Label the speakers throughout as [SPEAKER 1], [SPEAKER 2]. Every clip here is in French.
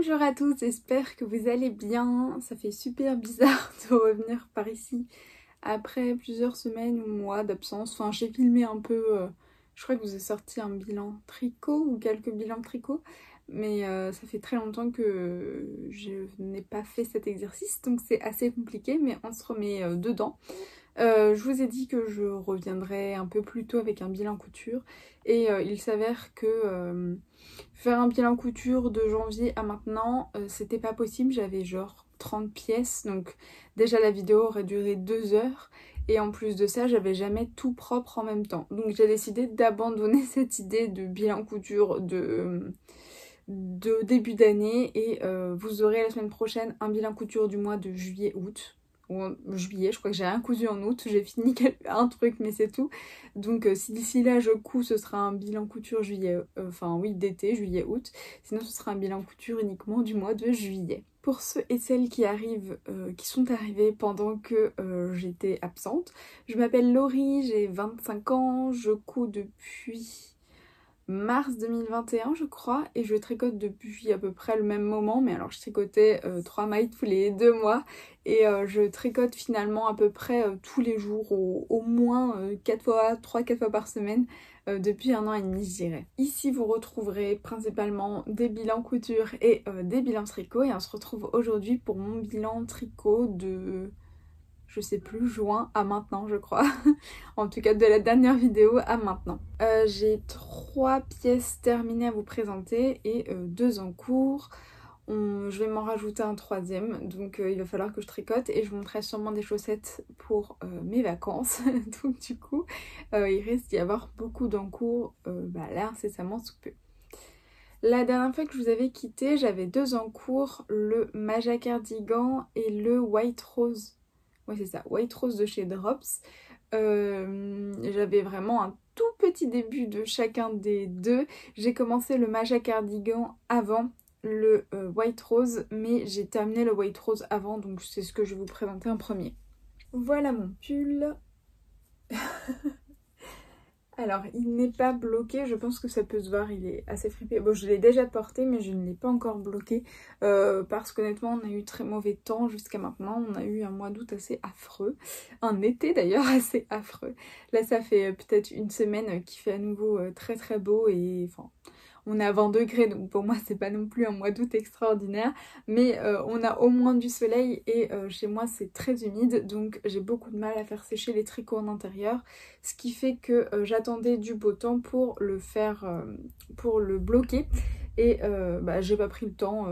[SPEAKER 1] Bonjour à tous, j'espère que vous allez bien. Ça fait super bizarre de revenir par ici après plusieurs semaines ou mois d'absence. Enfin, j'ai filmé un peu, je crois que vous avez sorti un bilan tricot ou quelques bilans tricot. Mais ça fait très longtemps que je n'ai pas fait cet exercice, donc c'est assez compliqué, mais on se remet dedans. Je vous ai dit que je reviendrai un peu plus tôt avec un bilan couture et il s'avère que faire un bilan couture de janvier à maintenant c'était pas possible, j'avais genre 30 pièces donc déjà la vidéo aurait duré 2 heures et en plus de ça j'avais jamais tout propre en même temps, donc j'ai décidé d'abandonner cette idée de bilan couture de début d'année et vous aurez la semaine prochaine un bilan couture du mois de juillet-août. Ou en juillet, je crois que j'ai rien cousu en août, j'ai fini un truc mais c'est tout. Donc si d'ici là je couds, ce sera un bilan couture juillet, enfin oui d'été, juillet-août. Sinon ce sera un bilan couture uniquement du mois de juillet. Pour ceux et celles qui arrivent, qui sont arrivés pendant que j'étais absente, je m'appelle Laurie, j'ai 25 ans, je couds depuis mars 2021 je crois et je tricote depuis à peu près le même moment, mais alors je tricotais 3 mailles tous les 2 mois et je tricote finalement à peu près tous les jours, au moins 3-4 fois par semaine depuis 1 an et demi je dirais. Ici vous retrouverez principalement des bilans couture et des bilans tricot et on se retrouve aujourd'hui pour mon bilan tricot de... je sais plus, juin à maintenant je crois. En tout cas de la dernière vidéo à maintenant. J'ai 3 pièces terminées à vous présenter et 2 en cours. Je vais m'en rajouter un 3e, donc il va falloir que je tricote et je vous montrerai sûrement des chaussettes pour mes vacances. Donc du coup il risque d'y avoir beaucoup d'encours là incessamment sous peu. La dernière fois que je vous avais quitté, j'avais 2 en cours, le Maja Cardigan et le White Rose. Ouais c'est ça, White Rose de chez Drops. J'avais vraiment un tout petit début de chacun des deux. J'ai commencé le Maja Cardigan avant le White Rose, mais j'ai terminé le White Rose avant, donc c'est ce que je vais vous présenter en premier. Voilà mon pull. Alors, il n'est pas bloqué, je pense que ça peut se voir, il est assez fripé. Bon, je l'ai déjà porté, mais je ne l'ai pas encore bloqué, parce qu'honnêtement, on a eu très mauvais temps jusqu'à maintenant. On a eu un mois d'août assez affreux, un été d'ailleurs assez affreux. Là, ça fait peut-être une semaine qu'il fait à nouveau très très beau et enfin... On est à 20 degrés, donc pour moi c'est pas non plus un mois d'août extraordinaire, mais on a au moins du soleil et chez moi c'est très humide, donc j'ai beaucoup de mal à faire sécher les tricots en intérieur, ce qui fait que j'attendais du beau temps pour le faire, pour le bloquer. Et j'ai pas pris le temps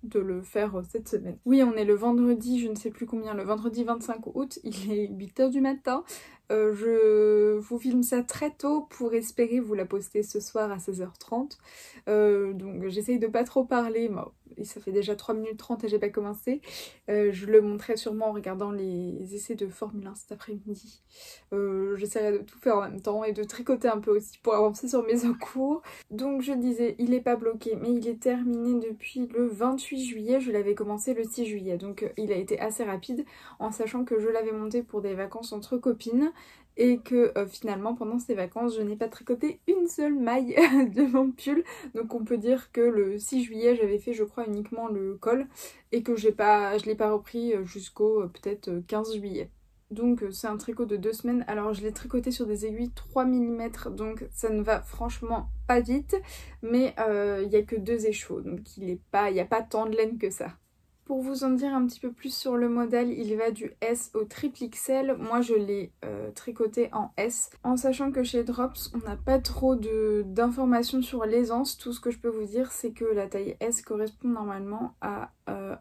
[SPEAKER 1] de le faire cette semaine. Oui, on est le vendredi, je ne sais plus combien, le vendredi 25 août, il est 8 h du matin. Je vous filme ça très tôt pour espérer vous la poster ce soir à 16h30. Donc j'essaye de pas trop parler, et ça fait déjà 3 minutes 30 et j'ai pas commencé. Je le montrerai sûrement en regardant les essais de Formule 1 cet après-midi. J'essaierai de tout faire en même temps et de tricoter un peu aussi pour avancer sur mes encours. Donc je disais, il est pas bloqué, mais il est terminé depuis le 28 juillet. Je l'avais commencé le 6 juillet, donc il a été assez rapide en sachant que je l'avais monté pour des vacances entre copines. Et que finalement pendant ces vacances je n'ai pas tricoté une seule maille de mon pull, donc on peut dire que le 6 juillet j'avais fait je crois uniquement le col et que je l'ai pas repris jusqu'au peut-être 15 juillet. Donc c'est un tricot de 2 semaines, alors je l'ai tricoté sur des aiguilles 3 mm donc ça ne va franchement pas vite, mais il n'y a que 2 échauds donc il n'y a pas tant de laine que ça. Pour vous en dire un petit peu plus sur le modèle, il va du S au triple XL. Moi je l'ai tricoté en S. En sachant que chez Drops, on n'a pas trop d'informations sur l'aisance. Tout ce que je peux vous dire, c'est que la taille S correspond normalement à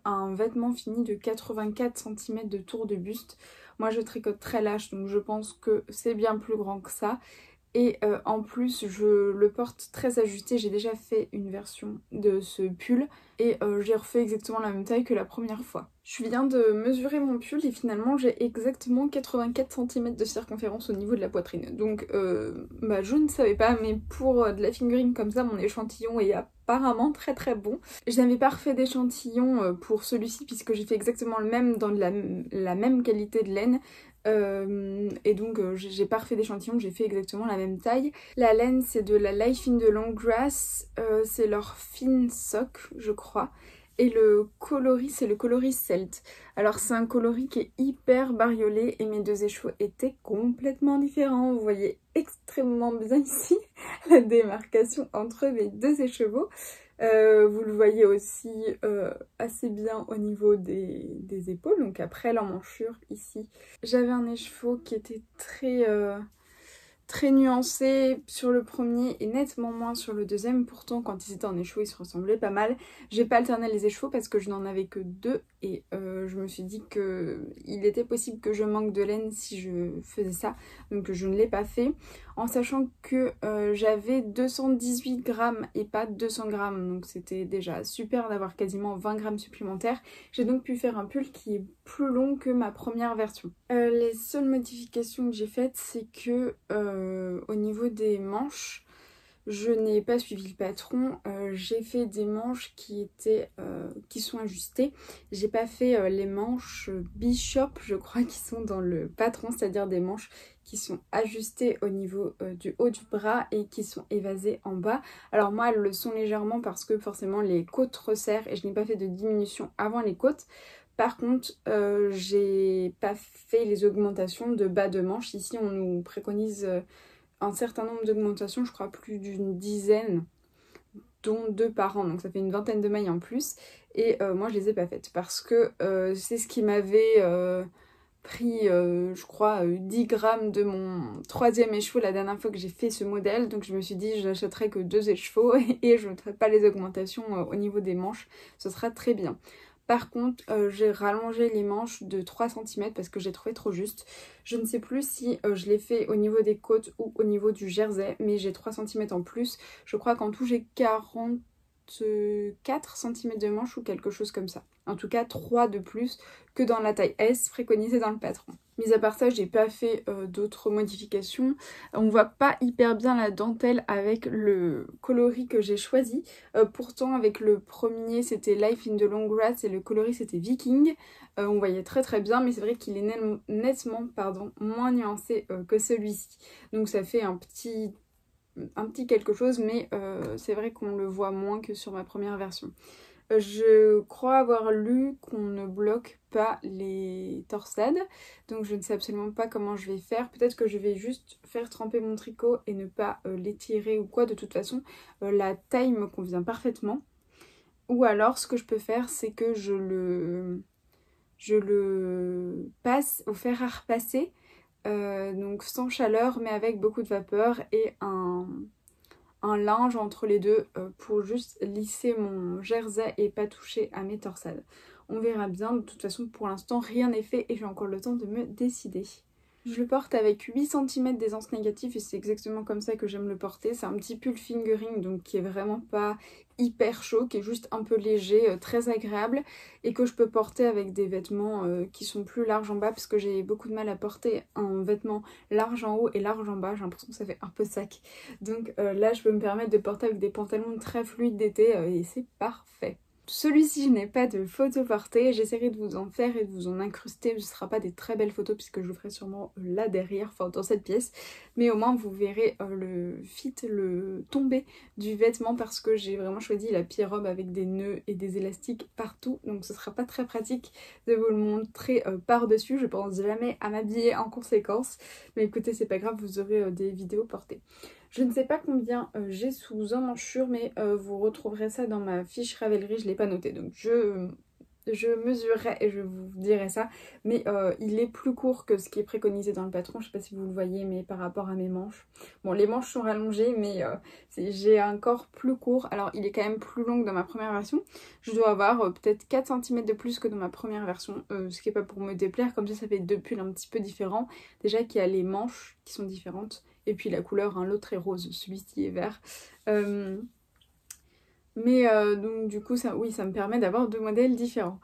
[SPEAKER 1] un vêtement fini de 84 cm de tour de buste. Moi je tricote très lâche, donc je pense que c'est bien plus grand que ça. Et en plus je le porte très ajusté, j'ai déjà fait une version de ce pull et j'ai refait exactement la même taille que la première fois. Je viens de mesurer mon pull et finalement j'ai exactement 84 cm de circonférence au niveau de la poitrine. Donc je ne savais pas, mais pour de la fingering comme ça mon échantillon est apparemment très très bon. Je n'avais pas refait d'échantillon pour celui-ci puisque j'ai fait exactement le même dans la même qualité de laine. Et donc j'ai pas refait d'échantillon, j'ai fait exactement la même taille. La laine c'est de la Life in the Long Grass, c'est leur fine sock je crois. Et le coloris, c'est le coloris Celt. Alors c'est un coloris qui est hyper bariolé et mes deux écheveaux étaient complètement différents. Vous voyez extrêmement bien ici la démarcation entre mes deux écheveaux. Vous le voyez aussi assez bien au niveau des épaules, donc après l'emmanchure ici. J'avais un écheveau qui était très nuancé sur le premier et nettement moins sur le deuxième. Pourtant quand ils étaient en écheveau ils se ressemblaient pas mal. J'ai pas alterné les écheveaux parce que je n'en avais que deux et je me suis dit qu'il était possible que je manque de laine si je faisais ça, donc je ne l'ai pas fait, en sachant que j'avais 218 grammes et pas 200 grammes, donc c'était déjà super d'avoir quasiment 20 grammes supplémentaires. J'ai donc pu faire un pull qui est plus long que ma première version. Les seules modifications que j'ai faites, c'est que au niveau des manches, je n'ai pas suivi le patron, j'ai fait des manches qui sont ajustées. J'ai pas fait les manches Bishop, je crois, qui sont dans le patron, c'est-à-dire des manches qui sont ajustées au niveau du haut du bras et qui sont évasées en bas. Alors moi elles le sont légèrement parce que forcément les côtes resserrent et je n'ai pas fait de diminution avant les côtes. Par contre, j'ai pas fait les augmentations de bas de manche. Ici on nous préconise un certain nombre d'augmentations, je crois plus d'une dizaine, dont 2 par an, donc ça fait une vingtaine de mailles en plus. Et moi je les ai pas faites parce que c'est ce qui m'avait pris je crois 10 grammes de mon troisième écheveau la dernière fois que j'ai fait ce modèle, donc je me suis dit je n'achèterai que 2 écheveaux et je ne ferai pas les augmentations au niveau des manches, ce sera très bien. Par contre, j'ai rallongé les manches de 3 cm parce que j'ai trouvé trop juste. Je ne sais plus si je l'ai fait au niveau des côtes ou au niveau du jersey, mais j'ai 3 cm en plus. Je crois qu'en tout j'ai 44 cm de manche ou quelque chose comme ça. En tout cas 3 de plus que dans la taille S préconisée dans le patron. Mis à part ça, j'ai pas fait d'autres modifications. On voit pas hyper bien la dentelle avec le coloris que j'ai choisi. Pourtant avec le premier c'était Life in the Long Grass et le coloris c'était Viking. On voyait très bien, mais c'est vrai qu'il est nettement moins nuancé que celui-ci. Donc ça fait un petit quelque chose, mais c'est vrai qu'on le voit moins que sur ma première version. Je crois avoir lu qu'on ne bloque pas les torsades, donc je ne sais absolument pas comment je vais faire. Peut-être que je vais juste faire tremper mon tricot et ne pas l'étirer ou quoi. De toute façon, la taille me convient parfaitement. Ou alors, ce que je peux faire, c'est que je le passe au fer à repasser, donc sans chaleur mais avec beaucoup de vapeur et un linge entre les deux pour juste lisser mon jersey et pas toucher à mes torsades. On verra bien, de toute façon pour l'instant rien n'est fait et j'ai encore le temps de me décider. Je le porte avec 8 cm d'aisance négative et c'est exactement comme ça que j'aime le porter. C'est un petit pull fingering donc qui est vraiment pas hyper chaud, qui est juste un peu léger, très agréable et que je peux porter avec des vêtements qui sont plus larges en bas parce que j'ai beaucoup de mal à porter un vêtement large en haut et large en bas. J'ai l'impression que ça fait un peu sac. Donc là je peux me permettre de porter avec des pantalons très fluides d'été et c'est parfait. Celui-ci, je n'ai pas de photo portée, j'essaierai de vous en faire et de vous en incruster, ce ne sera pas des très belles photos puisque je vous ferai sûrement là derrière, enfin dans cette pièce, mais au moins vous verrez le fit, le tombé du vêtement parce que j'ai vraiment choisi la pierre-robe avec des nœuds et des élastiques partout, donc ce sera pas très pratique de vous le montrer par-dessus, je pense jamais à m'habiller en conséquence, mais écoutez c'est pas grave, vous aurez des vidéos portées. Je ne sais pas combien j'ai sous emmanchure, mais vous retrouverez ça dans ma fiche Ravelry, je ne l'ai pas noté, donc je mesurerai et je vous dirai ça. Mais il est plus court que ce qui est préconisé dans le patron, je ne sais pas si vous le voyez, mais par rapport à mes manches. Bon, les manches sont rallongées, mais j'ai un corps plus court. Alors, il est quand même plus long que dans ma première version. Je dois avoir peut-être 4 cm de plus que dans ma première version, ce qui n'est pas pour me déplaire, comme ça fait 2 pulls un petit peu différents. Déjà qu'il y a les manches qui sont différentes. Et puis la couleur, hein, l'autre est rose, celui-ci est vert. Donc du coup, ça, oui, ça me permet d'avoir 2 modèles différents.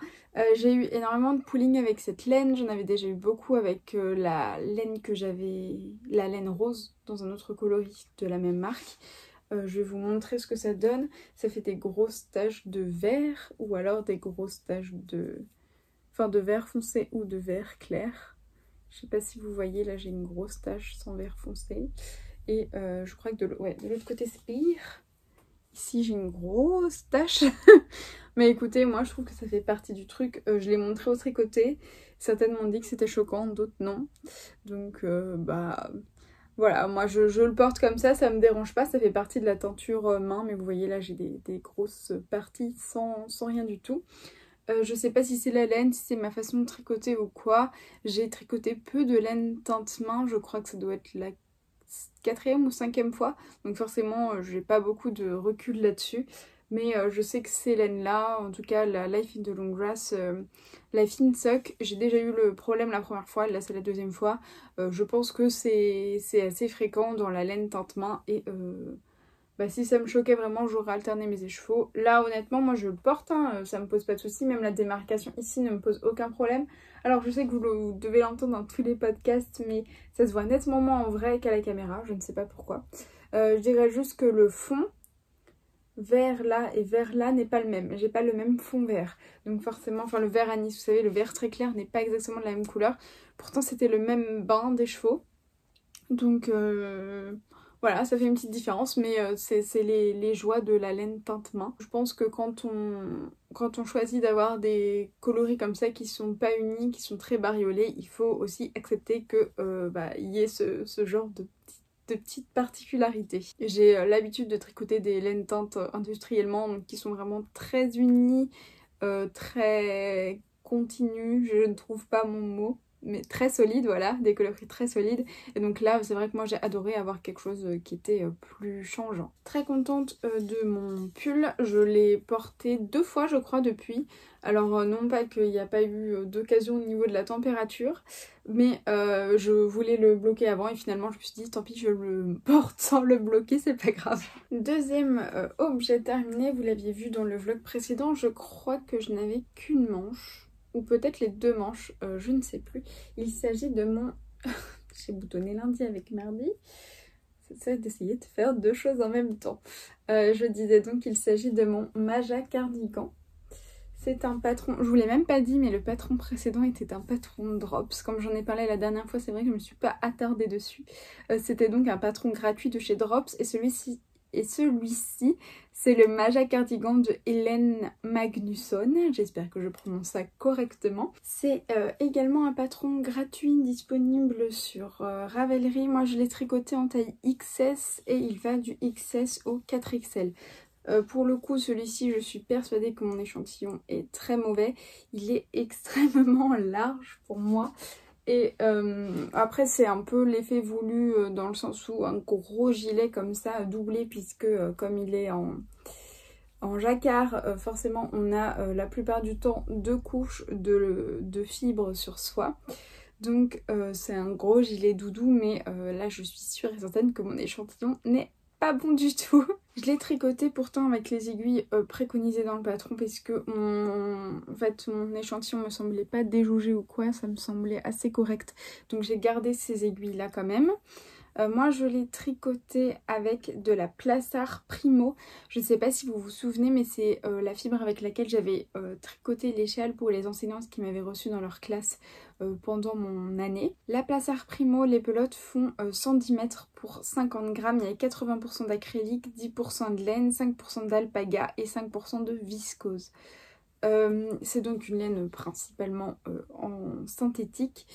[SPEAKER 1] J'ai eu énormément de pooling avec cette laine. J'en avais déjà eu beaucoup avec la laine que j'avais, la laine rose, dans un autre coloris de la même marque. Je vais vous montrer ce que ça donne. Ça fait des grosses taches de vert ou alors des grosses taches de vert foncé ou de vert clair. Je sais pas si vous voyez, là j'ai une grosse tache sans vert foncé. Et je crois que de l'autre côté c'est pire. Ici j'ai une grosse tache. Mais écoutez, moi je trouve que ça fait partie du truc. Je l'ai montré au tricoté. Certaines m'ont dit que c'était choquant, d'autres non. Donc bah voilà, moi je le porte comme ça me dérange pas. Ça fait partie de la teinture main. Mais vous voyez là j'ai des grosses parties sans rien du tout. Je sais pas si c'est la laine, si c'est ma façon de tricoter ou quoi. J'ai tricoté peu de laine teinte main. Je crois que ça doit être la 4e ou 5e fois. Donc forcément j'ai pas beaucoup de recul là-dessus. Mais je sais que ces laines-là, en tout cas la Life in the Long Grass, Life in Suck, j'ai déjà eu le problème la première fois, là c'est la 2e fois. Je pense que c'est assez fréquent dans la laine teinte main et bah, si ça me choquait vraiment, j'aurais alterné mes écheveaux. Là honnêtement, moi je le porte, hein, ça me pose pas de soucis, même la démarcation ici ne me pose aucun problème. Alors je sais que vous devez l'entendre dans tous les podcasts, mais ça se voit nettement moins en vrai qu'à la caméra, je ne sais pas pourquoi. Je dirais juste que le fond vert là et vert là n'est pas le même. J'ai pas le même fond vert. Donc forcément, enfin le vert anis, vous savez, le vert très clair n'est pas exactement de la même couleur. Pourtant c'était le même bain des chevaux. Donc voilà, ça fait une petite différence, mais c'est les joies de la laine teinte main. Je pense que quand on choisit d'avoir des coloris comme ça qui sont pas unis, qui sont très bariolés, il faut aussi accepter que bah, y ait ce genre de petites particularités. J'ai l'habitude de tricoter des laines teintes industriellement, donc qui sont vraiment très unies, très continues, je ne trouve pas mon mot, mais très solides, voilà, des coloris très solides. Et donc là, c'est vrai que moi j'ai adoré avoir quelque chose qui était plus changeant. Très contente de mon pull, je l'ai porté 2 fois je crois depuis. Alors non pas qu'il n'y a pas eu d'occasion au niveau de la température, mais je voulais le bloquer avant et finalement je me suis dit tant pis, je le porte sans le bloquer, c'est pas grave. Deuxième objet terminé, vous l'aviez vu dans le vlog précédent, je crois que je n'avais qu'une manche, ou peut-être les 2 manches, je ne sais plus. Il s'agit de mon... J'ai boutonné lundi avec mardi. C'est d'essayer de faire 2 choses en même temps. Je disais donc qu'il s'agit de mon Maja Cardigan. C'est un patron, je vous l'ai même pas dit, mais le patron précédent était un patron Drops. Comme j'en ai parlé la dernière fois, c'est vrai que je ne me suis pas attardée dessus. C'était donc un patron gratuit de chez Drops et celui-ci, c'est le Maja Cardigan de Hélène Magnusson. J'espère que je prononce ça correctement. C'est également un patron gratuit disponible sur Ravelry. Moi, je l'ai tricoté en taille XS et il va du XS au 4XL. Pour le coup, celui-ci, je suis persuadée que mon échantillon est très mauvais. Il est extrêmement large pour moi. Et après, c'est un peu l'effet voulu dans le sens où un gros gilet comme ça, doublé, puisque comme il est en jacquard, forcément, on a la plupart du temps 2 couches de fibres sur soi. Donc c'est un gros gilet doudou, mais là, je suis sûre et certaine que mon échantillon n'est pas bon du tout. Je l'ai tricoté pourtant avec les aiguilles préconisées dans le patron parce que en fait, mon échantillon me semblait pas déjaugé ou quoi, ça me semblait assez correct. Donc j'ai gardé ces aiguilles là quand même. Moi je l'ai tricoté avec de la Plassard Primo. Je ne sais pas si vous vous souvenez, mais c'est la fibre avec laquelle j'avais tricoté l'échelle pour les enseignantes qui m'avaient reçue dans leur classe pendant mon année. La Plassard Primo, les pelotes font 110 mètres pour 50 grammes. Il y a 80% d'acrylique, 10% de laine, 5% d'alpaga et 5% de viscose. C'est donc une laine principalement en synthétique.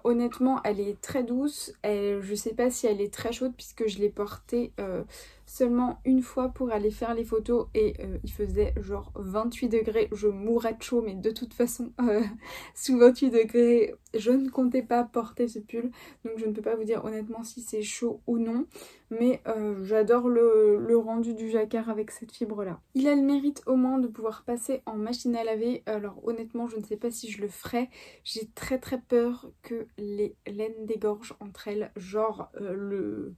[SPEAKER 1] Honnêtement, elle est très douce. Je sais pas si elle est très chaude puisque je l'ai portée seulement une fois pour aller faire les photos et il faisait genre 28 degrés. Je mourrais de chaud, mais de toute façon, sous 28 degrés, je ne comptais pas porter ce pull. Donc je ne peux pas vous dire honnêtement si c'est chaud ou non. Mais j'adore le rendu du jacquard avec cette fibre là. Il a le mérite au moins de pouvoir passer en machine à laver. Alors honnêtement je ne sais pas si je le ferai. J'ai très peur que les laines dégorgent entre elles. Genre le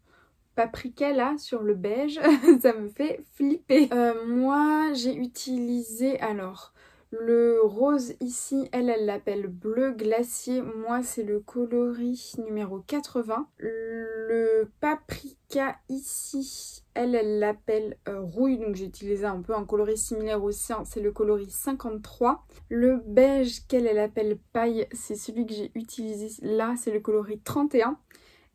[SPEAKER 1] paprika là sur le beige, ça me fait flipper. Moi j'ai utilisé alors... Le rose ici, elle l'appelle bleu glacier. Moi, c'est le coloris numéro 80. Le paprika ici, elle l'appelle rouille. Donc, j'ai utilisé un peu un coloris similaire au sien. C'est le coloris 53. Le beige qu'elle appelle paille, c'est celui que j'ai utilisé là. C'est le coloris 31.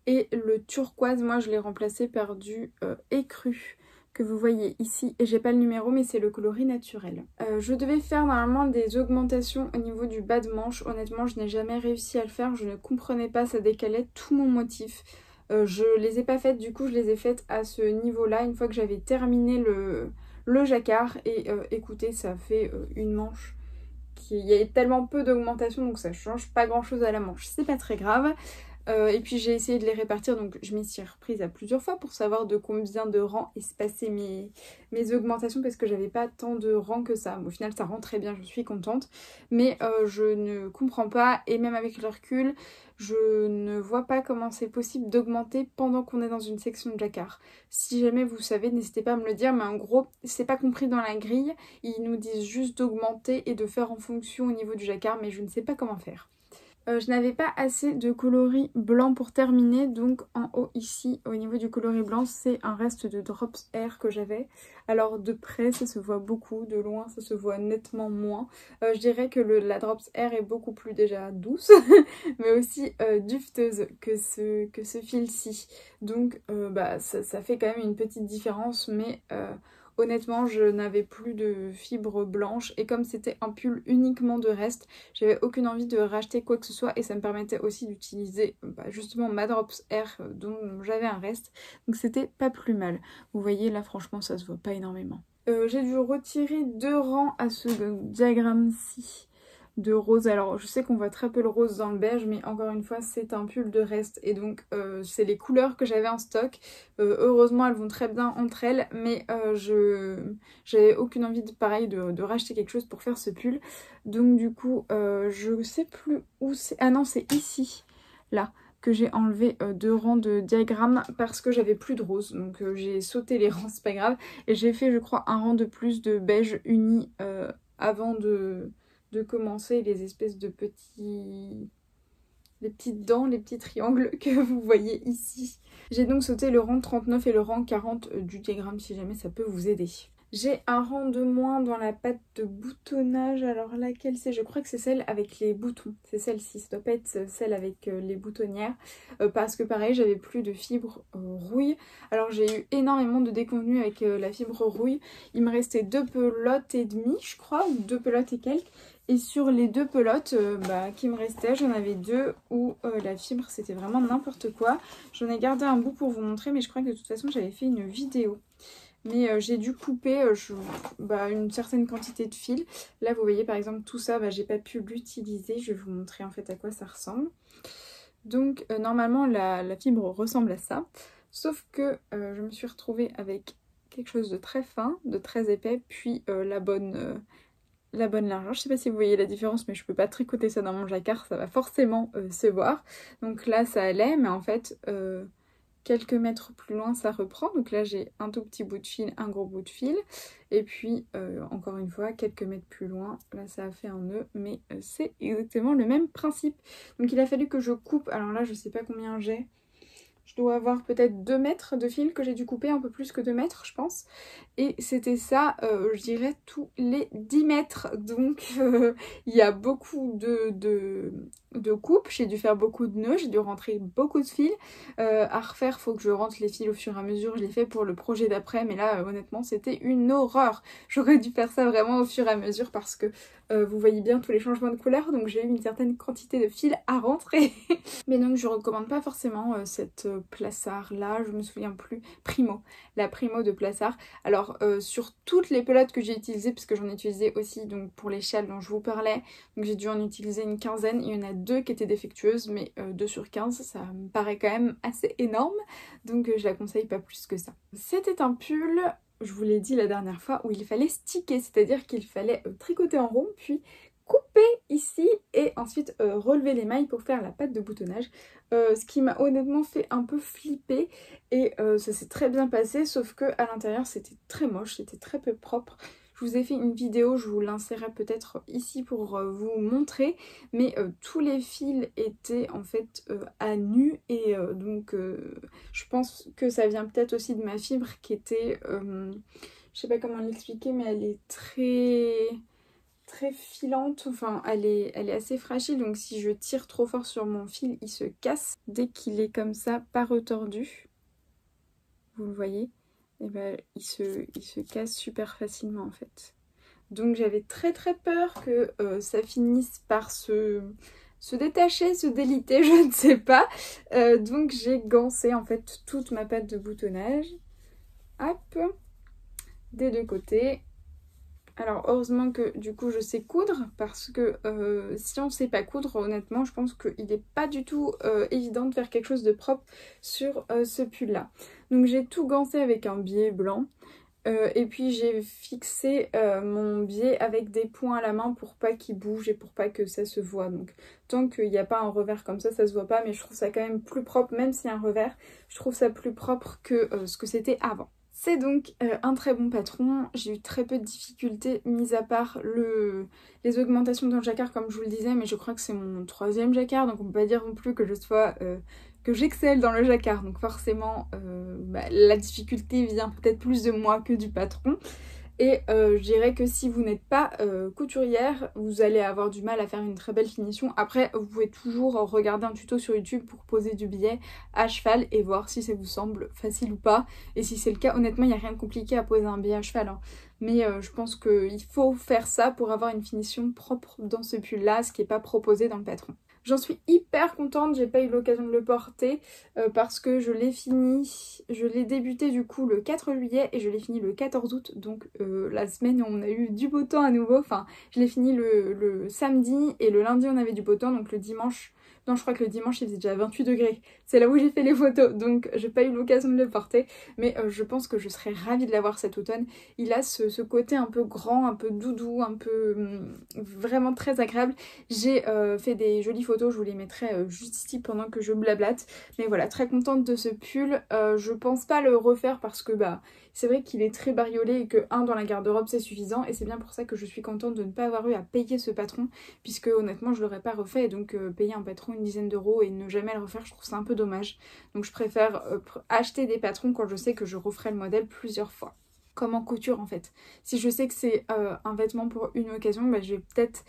[SPEAKER 1] Et le turquoise, moi, je l'ai remplacé par du écru. que vous voyez ici et j'ai pas le numéro mais c'est le coloris naturel. Je devais faire normalement des augmentations au niveau du bas de manche. Honnêtement je n'ai jamais réussi à le faire, je ne comprenais pas, ça décalait tout mon motif. Je les ai pas faites, du coup je les ai faites à ce niveau là une fois que j'avais terminé le jacquard et écoutez ça fait une manche. Il y a tellement peu d'augmentation donc ça change pas grand chose à la manche, c'est pas très grave. Et puis j'ai essayé de les répartir, donc je m'y suis reprise à plusieurs fois pour savoir de combien de rangs espaçaient mes augmentations parce que j'avais pas tant de rangs que ça. Au final ça rend très bien, je suis contente, mais je ne comprends pas et même avec le recul je ne vois pas comment c'est possible d'augmenter pendant qu'on est dans une section de jacquard. Si jamais vous savez n'hésitez pas à me le dire, mais en gros c'est pas compris dans la grille, ils nous disent juste d'augmenter et de faire en fonction au niveau du jacquard mais je ne sais pas comment faire. Je n'avais pas assez de coloris blanc pour terminer, donc en haut ici au niveau du coloris blanc c'est un reste de Drops Air que j'avais. Alors de près ça se voit beaucoup, de loin ça se voit nettement moins. Je dirais que la Drops Air est beaucoup plus déjà douce mais aussi dufteuse que ce fil-ci. Donc ça fait quand même une petite différence mais... honnêtement, je n'avais plus de fibres blanches et comme c'était un pull uniquement de reste, j'avais aucune envie de racheter quoi que ce soit et ça me permettait aussi d'utiliser justement ma Drops Air dont j'avais un reste. Donc c'était pas plus mal. Vous voyez là franchement ça se voit pas énormément. J'ai dû retirer 2 rangs à ce diagramme-ci de rose. Alors je sais qu'on voit très peu le rose dans le beige mais encore une fois c'est un pull de reste et donc c'est les couleurs que j'avais en stock. Heureusement elles vont très bien entre elles mais j'avais aucune envie de racheter quelque chose pour faire ce pull. Donc du coup je sais plus où c'est. Ah non c'est ici là que j'ai enlevé 2 rangs de diagrammes parce que j'avais plus de rose. Donc j'ai sauté les rangs, c'est pas grave. Et j'ai fait je crois un rang de plus de beige uni avant de commencer les espèces de les petites dents, les petits triangles que vous voyez ici. J'ai donc sauté le rang 39 et le rang 40 du diagramme si jamais ça peut vous aider. J'ai un rang de moins dans la pâte de boutonnage, alors laquelle c'est? Je crois que c'est celle avec les boutons, c'est celle-ci, ça doit pas être celle avec les boutonnières, parce que pareil j'avais plus de fibre rouille. Alors j'ai eu énormément de déconvenues avec la fibre rouille, il me restait 2 pelotes et demie je crois, ou 2 pelotes et quelques. Et sur les 2 pelotes qui me restaient, j'en avais 2 où la fibre c'était vraiment n'importe quoi. J'en ai gardé un bout pour vous montrer mais je crois que de toute façon j'avais fait une vidéo. Mais j'ai dû couper une certaine quantité de fil. Là vous voyez par exemple tout ça, j'ai pas pu l'utiliser. Je vais vous montrer en fait à quoi ça ressemble. Donc normalement la fibre ressemble à ça. Sauf que je me suis retrouvée avec quelque chose de très fin, de très épais, puis la bonne largeur. Je sais pas si vous voyez la différence mais je peux pas tricoter ça dans mon jacquard, ça va forcément se voir. Donc là ça allait mais en fait quelques mètres plus loin ça reprend. Donc là j'ai un tout petit bout de fil, un gros bout de fil. Et puis encore une fois quelques mètres plus loin, là ça a fait un nœud mais c'est exactement le même principe. Donc il a fallu que je coupe, alors là je sais pas combien j'ai. Je dois avoir peut-être 2 mètres de fil que j'ai dû couper, un peu plus que 2 mètres je pense. Et c'était ça, je dirais, tous les 10 mètres. Donc il y a beaucoup de coupes, j'ai dû faire beaucoup de nœuds, j'ai dû rentrer beaucoup de fils. À refaire, faut que je rentre les fils au fur et à mesure, je l'ai fait pour le projet d'après. Mais là, honnêtement, c'était une horreur. J'aurais dû faire ça vraiment au fur et à mesure parce que vous voyez bien tous les changements de couleur. Donc j'ai eu une certaine quantité de fils à rentrer. Mais donc je recommande pas forcément cette Plassard là, je me souviens plus, Primo, la Primo de Plassard. Alors sur toutes les pelotes que j'ai utilisées, parce que j'en ai utilisé aussi donc pour les châles dont je vous parlais, donc j'ai dû en utiliser une quinzaine, il y en a 2 qui étaient défectueuses, mais 2 sur 15 ça me paraît quand même assez énorme, donc je la conseille pas plus que ça. C'était un pull, je vous l'ai dit la dernière fois, où il fallait sticker, c'est-à-dire qu'il fallait tricoter en rond, puis couper ici et ensuite relever les mailles pour faire la patte de boutonnage. Ce qui m'a honnêtement fait un peu flipper et ça s'est très bien passé, sauf que à l'intérieur c'était très moche, c'était très peu propre. Je vous ai fait une vidéo, je vous l'insérerai peut-être ici pour vous montrer, mais tous les fils étaient en fait à nu et donc je pense que ça vient peut-être aussi de ma fibre qui était, je sais pas comment l'expliquer, mais elle est très filante, enfin elle est assez fragile, donc si je tire trop fort sur mon fil il se casse dès qu'il est comme ça, pas retordu, vous le voyez, et ben il se casse super facilement en fait. Donc j'avais très peur que ça finisse par se détacher, se déliter, je ne sais pas. Donc j'ai gancé en fait toute ma pâte de boutonnage. Hop, des deux côtés. Alors heureusement que du coup je sais coudre parce que si on ne sait pas coudre, honnêtement je pense qu'il n'est pas du tout évident de faire quelque chose de propre sur ce pull là. Donc j'ai tout gancé avec un biais blanc et puis j'ai fixé mon biais avec des points à la main pour pas qu'il bouge et pour pas que ça se voit. Donc tant qu'il n'y a pas un revers comme ça se voit pas, mais je trouve ça quand même plus propre, même s'il y a un revers, je trouve ça plus propre que ce que c'était avant. C'est donc un très bon patron, j'ai eu très peu de difficultés, mis à part les augmentations dans le jacquard comme je vous le disais, mais je crois que c'est mon 3e jacquard, donc on peut pas dire non plus que que j'excelle dans le jacquard, donc forcément la difficulté vient peut-être plus de moi que du patron. Et je dirais que si vous n'êtes pas couturière, vous allez avoir du mal à faire une très belle finition. Après, vous pouvez toujours regarder un tuto sur YouTube pour poser du biais à cheval et voir si ça vous semble facile ou pas. Et si c'est le cas, honnêtement, il n'y a rien de compliqué à poser un biais à cheval, hein. Mais je pense qu'il faut faire ça pour avoir une finition propre dans ce pull-là, ce qui n'est pas proposé dans le patron. J'en suis hyper contente, j'ai pas eu l'occasion de le porter parce que je l'ai débuté du coup le 4 juillet et je l'ai fini le 14 août, donc la semaine où on a eu du beau temps à nouveau, enfin je l'ai fini le samedi et le lundi on avait du beau temps, donc le dimanche, non je crois que le dimanche il faisait déjà 28 degrés, c'est là où j'ai fait les photos, donc j'ai pas eu l'occasion de le porter, mais je pense que je serais ravie de l'avoir cet automne. Il a ce côté un peu grand, un peu doudou, un peu vraiment très agréable. J'ai fait des jolies photos, je vous les mettrai juste ici pendant que je blablate. Mais voilà, très contente de ce pull. Je pense pas le refaire parce que c'est vrai qu'il est très bariolé et que dans la garde-robe c'est suffisant. Et c'est bien pour ça que je suis contente de ne pas avoir eu à payer ce patron, puisque honnêtement je l'aurais pas refait. Et donc payer un patron une dizaine d'euros et ne jamais le refaire, je trouve ça un peu dommage. Donc je préfère acheter des patrons quand je sais que je referai le modèle plusieurs fois. Comme en couture en fait. Si je sais que c'est un vêtement pour une occasion, je vais peut-être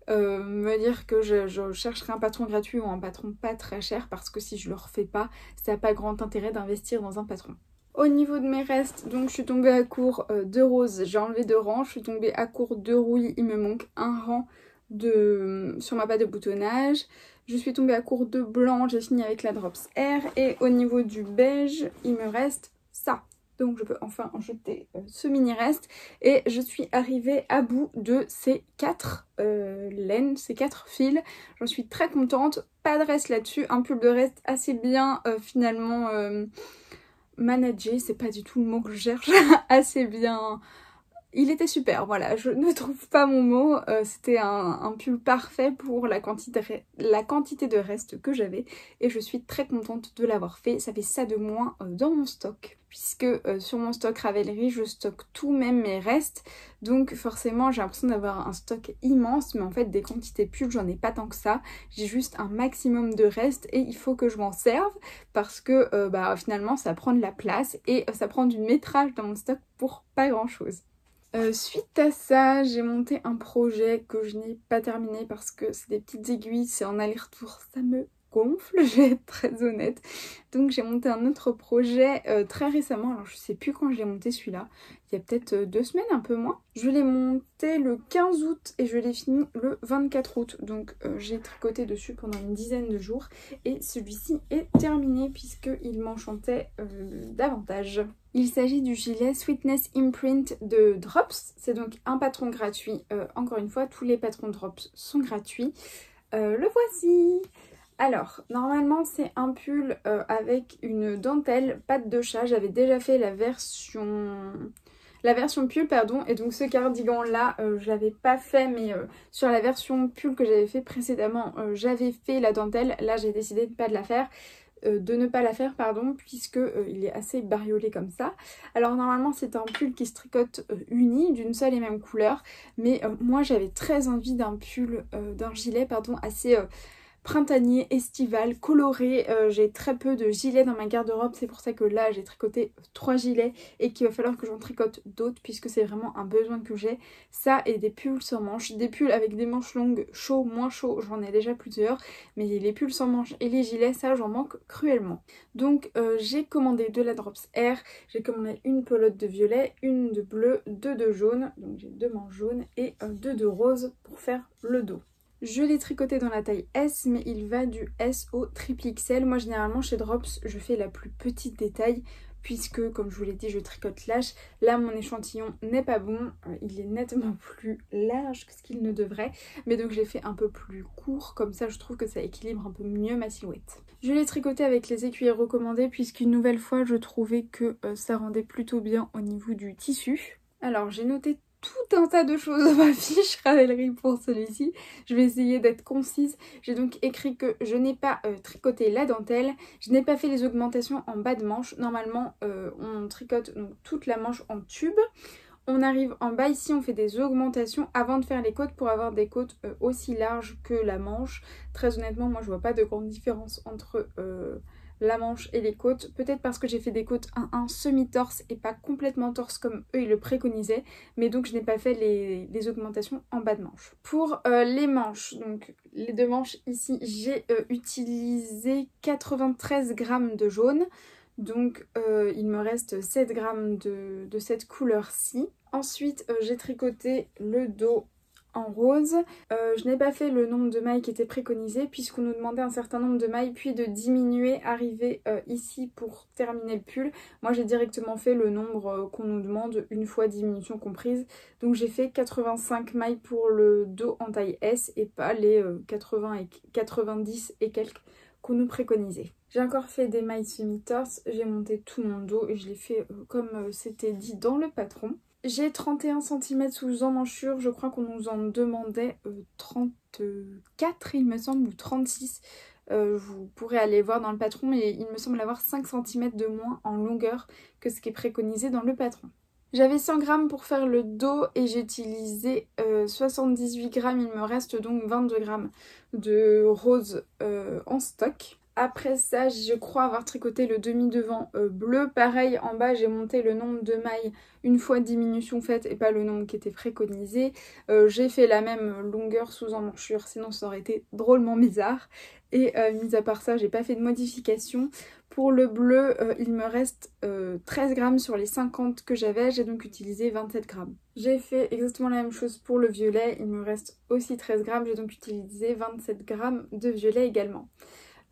[SPEAKER 1] me dire que je chercherai un patron gratuit ou un patron pas très cher, parce que si je le refais pas, ça n'a pas grand intérêt d'investir dans un patron. Au niveau de mes restes, donc je suis tombée à court de roses, j'ai enlevé 2 rangs, je suis tombée à court de rouille, il me manque un rang sur ma pâte de boutonnage. Je suis tombée à court de blanc, j'ai fini avec la Drops Air, et au niveau du beige, il me reste ça. Donc je peux enfin en jeter ce mini reste. Et je suis arrivée à bout de ces 4 laines, ces 4 fils. J'en suis très contente. Pas de reste là-dessus. Un pull de reste assez bien finalement managé. C'est pas du tout le mot que je cherche. Assez bien. Il était super, voilà, je ne trouve pas mon mot, c'était un pull parfait pour la quantité de reste que j'avais et je suis très contente de l'avoir fait. Ça fait ça de moins dans mon stock, puisque sur mon stock Ravelry je stocke tout, même mes restes, donc forcément j'ai l'impression d'avoir un stock immense, mais en fait des quantités pulls j'en ai pas tant que ça, j'ai juste un maximum de restes et il faut que je m'en serve parce que finalement ça prend de la place et ça prend du métrage dans mon stock pour pas grand chose. Suite à ça, j'ai monté un projet que je n'ai pas terminé parce que c'est des petites aiguilles, c'est en aller-retour, ça me gonfle, je vais être très honnête. Donc j'ai monté un autre projet très récemment, alors je sais plus quand je l'ai monté celui-là, il y a peut-être 2 semaines, un peu moins. Je l'ai monté le 15 août et je l'ai fini le 24 août, donc j'ai tricoté dessus pendant une dizaine de jours et celui-ci est terminé puisqu'il m'enchantait davantage. Il s'agit du gilet Sweetness Imprint de Drops, c'est donc un patron gratuit, encore une fois tous les patrons Drops sont gratuits, le voici. Alors, normalement c'est un pull avec une dentelle patte de chat, j'avais déjà fait la version pull pardon, et donc ce cardigan là je l'avais pas fait, mais sur la version pull que j'avais fait précédemment j'avais fait la dentelle. Là j'ai décidé de ne pas la faire pardon, puisque il est assez bariolé comme ça. Alors normalement c'est un pull qui se tricote uni, d'une seule et même couleur, mais moi j'avais très envie d'un pull, d'un gilet pardon, assez printanier, estival, coloré. J'ai très peu de gilets dans ma garde-robe, c'est pour ça que là j'ai tricoté 3 gilets et qu'il va falloir que j'en tricote d'autres puisque c'est vraiment un besoin que j'ai. Ça et des pulls sans manches, des pulls avec des manches longues, chaud, moins chaud, j'en ai déjà plusieurs, mais les pulls sans manches et les gilets, ça j'en manque cruellement. Donc j'ai commandé de la Drops Air, j'ai commandé une pelote de violet, une de bleu, 2 de jaune, donc j'ai 2 manches jaunes et 2 de rose pour faire le dos. Je l'ai tricoté dans la taille S, mais il va du S au triple XL. Moi généralement chez Drops je fais la plus petite des tailles puisque comme je vous l'ai dit je tricote lâche. Là mon échantillon n'est pas bon, il est nettement plus large que ce qu'il ne devrait, mais donc je l'ai fait un peu plus court, comme ça je trouve que ça équilibre un peu mieux ma silhouette. Je l'ai tricoté avec les aiguilles recommandées puisqu'une nouvelle fois je trouvais que ça rendait plutôt bien au niveau du tissu. Alors j'ai noté tout un tas de choses dans ma fiche Ravelry pour celui-ci. Je vais essayer d'être concise. J'ai donc écrit que je n'ai pas tricoté la dentelle, je n'ai pas fait les augmentations en bas de manche. Normalement on tricote donc toute la manche en tube. On arrive en bas ici, on fait des augmentations avant de faire les côtes pour avoir des côtes aussi larges que la manche. Très honnêtement, moi je vois pas de grande différence entre la manche et les côtes. Peut-être parce que j'ai fait des côtes 1-1 semi-torse et pas complètement torse comme eux ils le préconisaient. Mais donc je n'ai pas fait les augmentations en bas de manche. Pour les manches, donc les 2 manches ici, j'ai utilisé 93 grammes de jaune. Donc il me reste 7 grammes de cette couleur-ci. Ensuite j'ai tricoté le dos en rose. Je n'ai pas fait le nombre de mailles qui était préconisé puisqu'on nous demandait un certain nombre de mailles puis de diminuer, arriver ici pour terminer le pull. Moi j'ai directement fait le nombre qu'on nous demande, une fois diminution comprise. Donc j'ai fait 85 mailles pour le dos en taille S et pas les 90 et quelques qu'on nous préconisait. J'ai encore fait des mailles semi-torse, j'ai monté tout mon dos et je l'ai fait comme c'était dit dans le patron. J'ai 31 cm sous emmanchure, je crois qu'on nous en demandait 34 il me semble ou 36. Vous pourrez aller voir dans le patron, mais il me semble avoir 5 cm de moins en longueur que ce qui est préconisé dans le patron. J'avais 100 grammes pour faire le dos et j'ai utilisé 78 grammes, il me reste donc 22 grammes de rose en stock. Après ça, je crois avoir tricoté le demi-devant bleu. Pareil, en bas, j'ai monté le nombre de mailles une fois diminution faite et pas le nombre qui était préconisé. J'ai fait la même longueur sous emmanchure, sinon ça aurait été drôlement bizarre. Et mis à part ça, j'ai pas fait de modification. Pour le bleu, il me reste 13 grammes sur les 50 que j'avais, j'ai donc utilisé 27 grammes. J'ai fait exactement la même chose pour le violet, il me reste aussi 13 grammes, j'ai donc utilisé 27 grammes de violet également.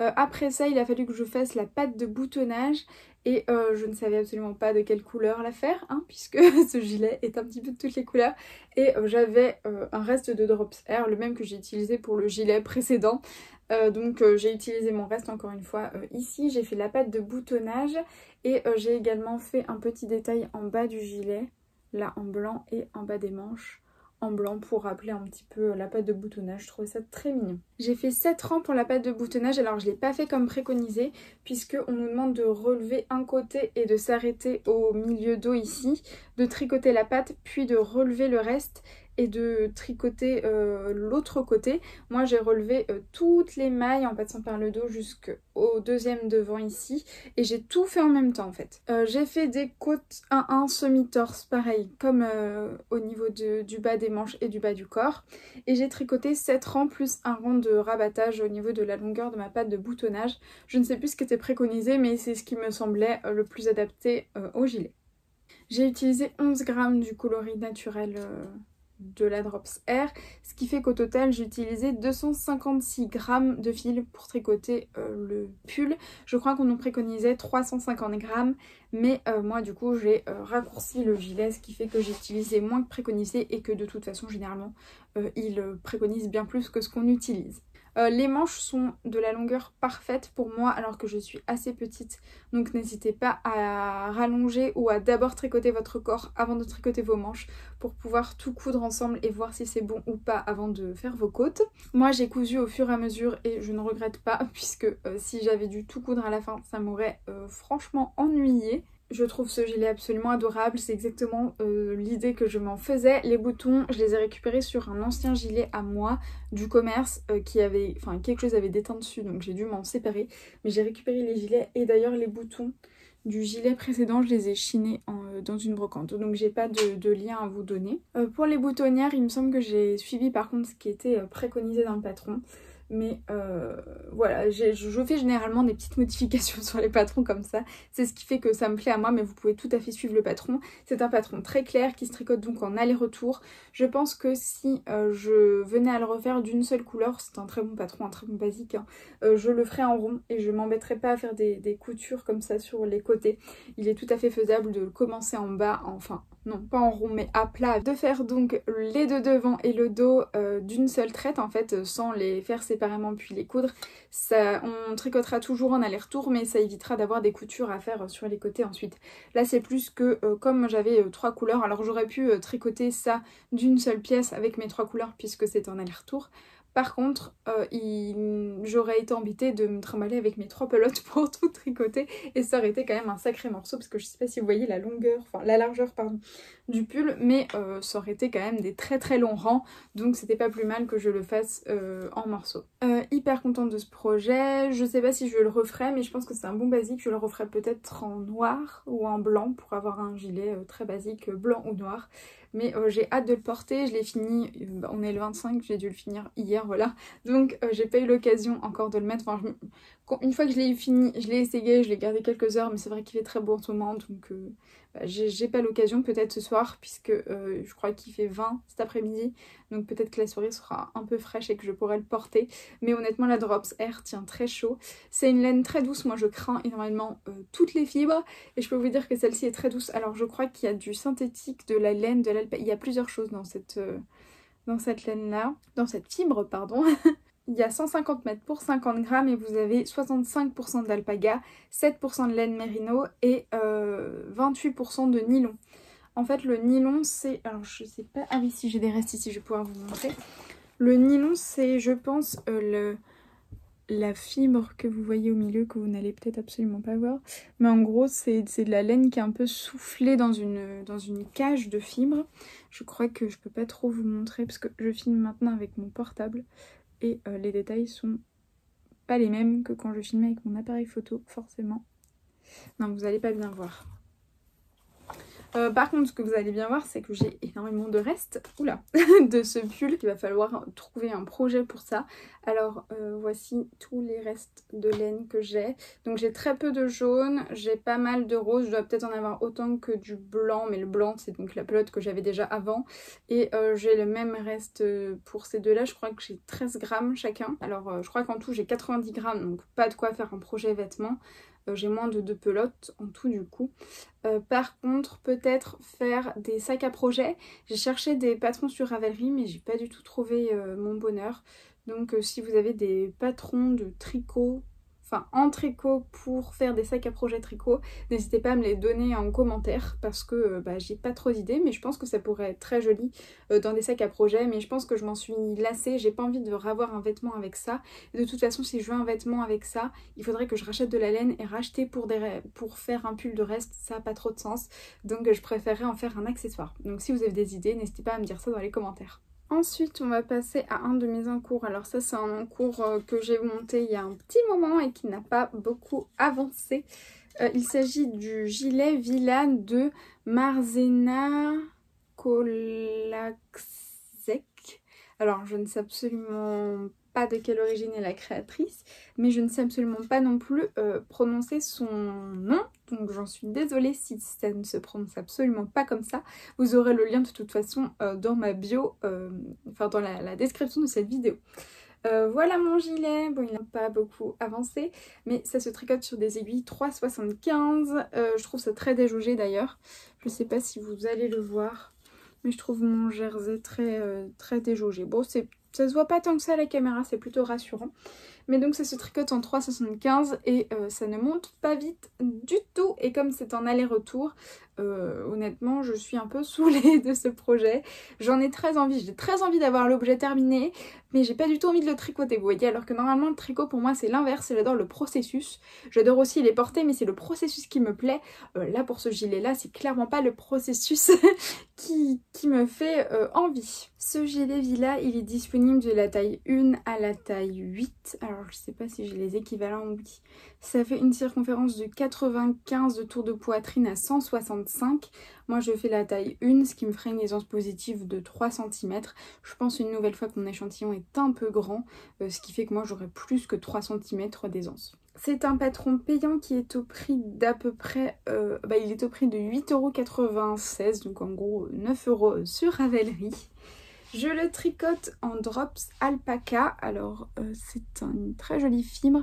[SPEAKER 1] Après ça, il a fallu que je fasse la patte de boutonnage et je ne savais absolument pas de quelle couleur la faire, hein, puisque ce gilet est un petit peu de toutes les couleurs. Et j'avais un reste de Drops Air, le même que j'ai utilisé pour le gilet précédent. Donc j'ai utilisé mon reste encore une fois ici. J'ai fait la patte de boutonnage et j'ai également fait un petit détail en bas du gilet, là en blanc et en bas des manches en blanc pour rappeler un petit peu la patte de boutonnage. Je trouvais ça très mignon. J'ai fait 7 rangs pour la patte de boutonnage. Alors je ne l'ai pas fait comme préconisé puisque on nous demande de relever un côté et de s'arrêter au milieu dos ici, de tricoter la patte puis de relever le reste et de tricoter l'autre côté. Moi j'ai relevé toutes les mailles en passant par le dos jusqu'au deuxième devant ici et j'ai tout fait en même temps en fait. J'ai fait des côtes 1-1 semi-torse pareil comme au niveau du bas des manches et du bas du corps et j'ai tricoté 7 rangs plus un rang de rabattage au niveau de la longueur de ma patte de boutonnage. Je ne sais plus ce qui était préconisé mais c'est ce qui me semblait le plus adapté au gilet. J'ai utilisé 11 grammes du coloris naturel de la Drops Air, ce qui fait qu'au total j'ai utilisé 256 grammes de fil pour tricoter le pull. Je crois qu'on nous préconisait 350 grammes, mais moi du coup j'ai raccourci le gilet, ce qui fait que j'ai utilisé moins que préconisé et que de toute façon généralement il préconise bien plus que ce qu'on utilise. Les manches sont de la longueur parfaite pour moi alors que je suis assez petite, donc n'hésitez pas à rallonger ou à d'abord tricoter votre corps avant de tricoter vos manches pour pouvoir tout coudre ensemble et voir si c'est bon ou pas avant de faire vos côtes. Moi j'ai cousu au fur et à mesure et je ne regrette pas puisque si j'avais dû tout coudre à la fin ça m'aurait franchement ennuyée. Je trouve ce gilet absolument adorable, c'est exactement l'idée que je m'en faisais. Les boutons, je les ai récupérés sur un ancien gilet à moi du commerce qui avait, enfin quelque chose avait déteint dessus, donc j'ai dû m'en séparer. Mais j'ai récupéré les gilets et d'ailleurs les boutons du gilet précédent, je les ai chinés dans une brocante, donc j'ai pas de lien à vous donner. Pour les boutonnières, il me semble que j'ai suivi par contre ce qui était préconisé dans le patron. Mais voilà, je fais généralement des petites modifications sur les patrons comme ça. C'est ce qui fait que ça me plaît à moi, mais vous pouvez tout à fait suivre le patron. C'est un patron très clair qui se tricote donc en aller-retour. Je pense que si je venais à le refaire d'une seule couleur, c'est un très bon patron, un très bon basique, hein, je le ferais en rond et je m'embêterais pas à faire des coutures comme ça sur les côtés. Il est tout à fait faisable de commencer en bas, enfin non pas en rond mais à plat, de faire donc les deux devant et le dos d'une seule traite en fait, sans les faire séparément puis les coudre. Ça, on tricotera toujours en aller-retour, mais ça évitera d'avoir des coutures à faire sur les côtés ensuite. Là c'est plus que comme j'avais 3 couleurs, alors j'aurais pu tricoter ça d'une seule pièce avec mes 3 couleurs puisque c'est en aller-retour. Par contre, j'aurais été embêtée de me trimballer avec mes 3 pelotes pour tout tricoter et ça aurait été quand même un sacré morceau parce que je sais pas si vous voyez la longueur, enfin la largeur pardon, du pull, mais ça aurait été quand même des très très longs rangs, donc c'était pas plus mal que je le fasse en morceaux. Hyper contente de ce projet, je sais pas si je le referai mais je pense que c'est un bon basique, je le referai peut-être en noir ou en blanc pour avoir un gilet très basique blanc ou noir. Mais j'ai hâte de le porter, je l'ai fini, on est le 25, j'ai dû le finir hier, voilà. Donc j'ai pas eu l'occasion encore de le mettre, enfin, une fois que je l'ai fini, je l'ai essayé, je l'ai gardé quelques heures, mais c'est vrai qu'il fait très beau en ce moment, donc j'ai pas l'occasion, peut-être ce soir, puisque je crois qu'il fait 20 cet après-midi, donc peut-être que la soirée sera un peu fraîche et que je pourrai le porter. Mais honnêtement la Drops Air tient très chaud, c'est une laine très douce, moi je crains énormément toutes les fibres, et je peux vous dire que celle-ci est très douce. Alors je crois qu'il y a du synthétique, de la laine, de l'alpaga, il y a plusieurs choses dans cette laine-là, dans cette fibre, pardon. Il y a 150 mètres pour 50 grammes et vous avez 65% d'alpaga, 7% de laine mérino et 28% de nylon. En fait le nylon c'est, alors je sais pas, ah oui si j'ai des restes ici je vais pouvoir vous montrer. Le nylon c'est je pense la fibre que vous voyez au milieu que vous n'allez peut-être absolument pas voir. Mais en gros c'est de la laine qui est un peu soufflée dans une cage de fibres. Je crois que je peux pas trop vous montrer parce que je filme maintenant avec mon portable. Et les détails sont pas les mêmes que quand je filmais avec mon appareil photo, forcément. Non, vous allez pas bien voir. Par contre, ce que vous allez bien voir, c'est que j'ai énormément de restes, oula, de ce pull. Il va falloir trouver un projet pour ça. Alors, voici tous les restes de laine que j'ai. Donc j'ai très peu de jaune, j'ai pas mal de rose. Je dois peut-être en avoir autant que du blanc, mais le blanc, c'est donc la pelote que j'avais déjà avant. Et j'ai le même reste pour ces deux-là. Je crois que j'ai 13 grammes chacun. Alors, je crois qu'en tout, j'ai 90 grammes, donc pas de quoi faire un projet vêtements. J'ai moins de 2 pelotes en tout du coup. Par contre peut-être faire des sacs à projet. J'ai cherché des patrons sur Ravelry mais j'ai pas du tout trouvé mon bonheur. Donc si vous avez des patrons de tricot, enfin en tricot pour faire des sacs à projet tricot, n'hésitez pas à me les donner en commentaire parce que j'ai pas trop d'idées, mais je pense que ça pourrait être très joli dans des sacs à projet, mais je pense que je m'en suis lassée, j'ai pas envie de revoir un vêtement avec ça. Et de toute façon si je veux un vêtement avec ça, il faudrait que je rachète de la laine et racheter pour faire un pull de reste, ça n'a pas trop de sens, donc je préférerais en faire un accessoire. Donc si vous avez des idées, n'hésitez pas à me dire ça dans les commentaires. Ensuite, on va passer à un de mes encours. Alors ça, c'est un encours que j'ai monté il y a un petit moment et qui n'a pas beaucoup avancé. Il s'agit du gilet Villa de Marzena Kolaczek. Alors, je ne sais absolument pas de quelle origine est la créatrice, mais je ne sais absolument pas non plus prononcer son nom. Donc j'en suis désolée si ça ne se prononce absolument pas comme ça. Vous aurez le lien de toute façon dans ma bio, enfin dans la description de cette vidéo. Voilà mon gilet, bon il n'a pas beaucoup avancé, mais ça se tricote sur des aiguilles 3,75. Je trouve ça très déjaugé d'ailleurs. Je sais pas si vous allez le voir, mais je trouve mon jersey très déjaugé. Bon ça se voit pas tant que ça à la caméra, c'est plutôt rassurant. Mais donc ça se tricote en 3,75 et ça ne monte pas vite du tout. Et comme c'est en aller-retour, honnêtement je suis un peu saoulée de ce projet. J'en ai très envie, j'ai très envie d'avoir l'objet terminé, mais j'ai pas du tout envie de le tricoter, vous voyez, alors que normalement le tricot pour moi c'est l'inverse, j'adore le processus. J'adore aussi les porter, mais c'est le processus qui me plaît. Là pour ce gilet là, c'est clairement pas le processus qui me fait envie. Ce gilet Villa, il est disponible de la taille 1 à la taille 8. Alors je sais pas si j'ai les équivalents, oui. Ça fait une circonférence de 95 de tour de poitrine à 165. Moi je fais la taille 1, ce qui me ferait une aisance positive de 3 cm. Je pense une nouvelle fois que mon échantillon est un peu grand, ce qui fait que moi j'aurai plus que 3 cm d'aisance. C'est un patron payant qui est au prix d'à peu près, il est au prix de 8,96 €, donc en gros 9 € sur Ravelry. Je le tricote en drops alpaca, alors c'est une très jolie fibre.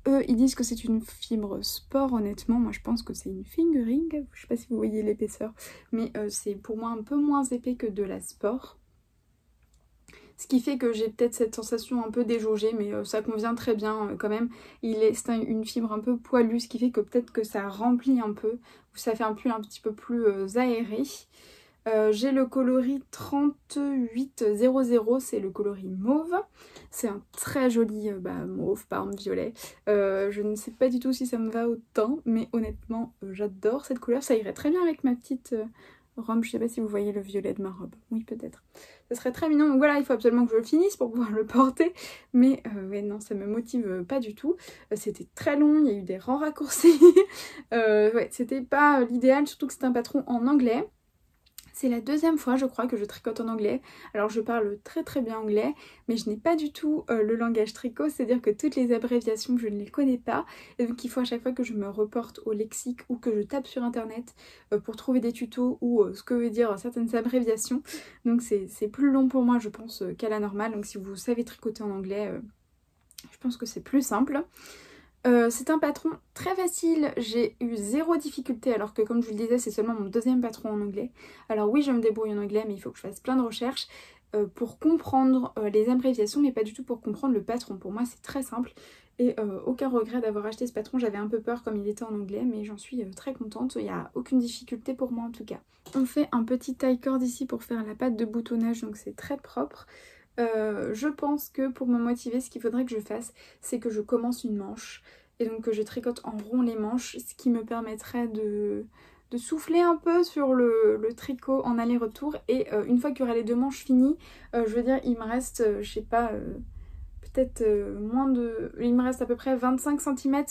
[SPEAKER 1] Eux ils disent que c'est une fibre sport, honnêtement moi je pense que c'est une fingering, je sais pas si vous voyez l'épaisseur, mais c'est pour moi un peu moins épais que de la sport. Ce qui fait que j'ai peut-être cette sensation un peu déjaugée, mais ça convient très bien quand même. C'est une fibre un peu poilue, ce qui fait que peut-être que ça remplit un peu, ou ça fait un pull un petit peu plus aéré. J'ai le coloris 3800, c'est le coloris mauve. C'est un très joli mauve, par violet. Je ne sais pas du tout si ça me va au teint, mais honnêtement j'adore cette couleur. Ça irait très bien avec ma petite robe. Je sais pas si vous voyez le violet de ma robe. Oui peut-être. Ça serait très mignon. Donc voilà, il faut absolument que je le finisse pour pouvoir le porter. Mais ouais non, ça me motive pas du tout. C'était très long, il y a eu des rangs raccourcis. Ouais, c'était pas l'idéal, surtout que c'est un patron en anglais. C'est la deuxième fois je crois que je tricote en anglais. Alors je parle très très bien anglais, mais je n'ai pas du tout le langage tricot, c'est-à-dire que toutes les abréviations je ne les connais pas. Et donc il faut à chaque fois que je me reporte au lexique ou que je tape sur internet pour trouver des tutos ou ce que veut dire certaines abréviations. Donc c'est plus long pour moi je pense qu'à la normale, donc si vous savez tricoter en anglais, je pense que c'est plus simple. C'est un patron très facile, j'ai eu zéro difficulté alors que comme je vous le disais c'est seulement mon deuxième patron en anglais. Alors oui je me débrouille en anglais mais il faut que je fasse plein de recherches pour comprendre les abréviations mais pas du tout pour comprendre le patron. Pour moi c'est très simple et aucun regret d'avoir acheté ce patron. J'avais un peu peur comme il était en anglais mais j'en suis très contente, il n'y a aucune difficulté pour moi en tout cas. On fait un petit taille corde ici pour faire la patte de boutonnage donc c'est très propre. Je pense que pour me motiver, ce qu'il faudrait que je fasse, c'est que je commence une manche et donc que je tricote en rond les manches, ce qui me permettrait de souffler un peu sur le tricot en aller-retour. Et une fois qu'il y aura les deux manches finies, je veux dire, il me reste, je sais pas, peut-être il me reste à peu près 25 cm